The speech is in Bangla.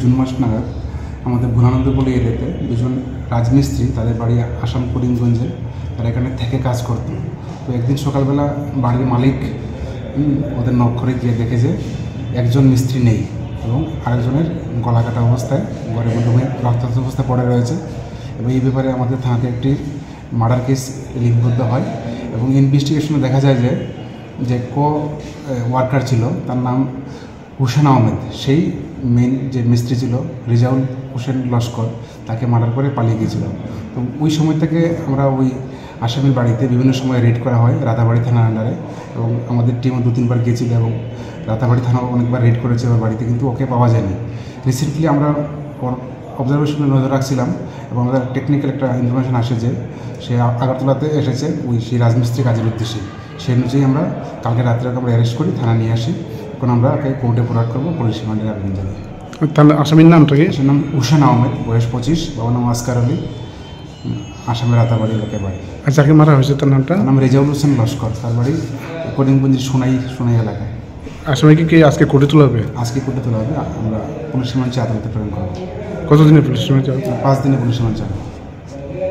জুন মাস নাগাদ আমাদের ভোলানন্দপল্লী এরিয়াতে দুজন রাজমিস্ত্রি, তাদের বাড়ি আসাম করিমগঞ্জে, তারা এখানে থেকে কাজ করতো। তো একদিন সকালবেলা বাড়ির মালিক ওদের নক করে গিয়ে দেখে যে একজন মিস্ত্রি নেই এবং আরেকজনের গলা কাটা অবস্থায় ঘরের মধ্যে রক্তাক্ত অবস্থায় পড়ে রয়েছে। এবং এই ব্যাপারে আমাদের থানাতে একটি মার্ডার কেস লিপিবদ্ধ হয় এবং ইনভেস্টিগেশনে দেখা যায় যে ওয়ার্কার ছিল, তার নাম হুসেন আহমেদ, সেই মেন যে মিস্ত্রি ছিল রিজাউল হোসেন লস্কর, তাকে মার্ডার করে পালিয়ে গিয়েছিল। তো ওই সময় থেকে আমরা ওই আসামির বাড়িতে বিভিন্ন সময় রেড করা হয় রাতাবাড়ি থানার আন্ডারে, এবং আমাদের টিমও 2-3 বার গিয়েছিল এবং রাতাবাড়ি থানাও অনেকবার রেড করেছে ওর বাড়িতে, কিন্তু ওকে পাওয়া যায়নি। রিসেন্টলি আমরা অবজারভেশনে নজর রাখছিলাম এবং আমাদের টেকনিক্যাল একটা ইনফরমেশন আসে যে সে আগরতলাতে এসেছে সেই রাজমিস্ত্রি কাজের উদ্দেশ্যে। সেই অনুযায়ী আমরা কালকে রাত্রে আমরা অ্যারেস্ট করি, থানা নিয়ে আসি। এখন আমরা ওকে কোর্টে ফরওয়ার্ড করবো পুলিশ রিমান্ডের আবেদন জানিয়ে। তাহলে আসামির নামটা কি? আসামির নাম হুসেন আহমেদ, বয়স 25, বাবার নাম আসকার আলী, আসামের রাতাবাড়ি এলাকায় বাড়ি। আর যাকে মারা হয়েছে তার নামটা? নাম রেজাউল হোসেন লস্কর, তার বাড়ি করিমগঞ্জের সোনাই এলাকায়। আসামিকে কি আজকে কোর্টে তোলা হবে? আজকে কোর্টে তোলা হবে, আমরা পুলিশ রিমান্ড চেয়ে আদালতে প্রেরণ করবো। কতদিনের পুলিশ রিমান্ড? 5 দিনের পুলিশ রিমান্ড চাবো।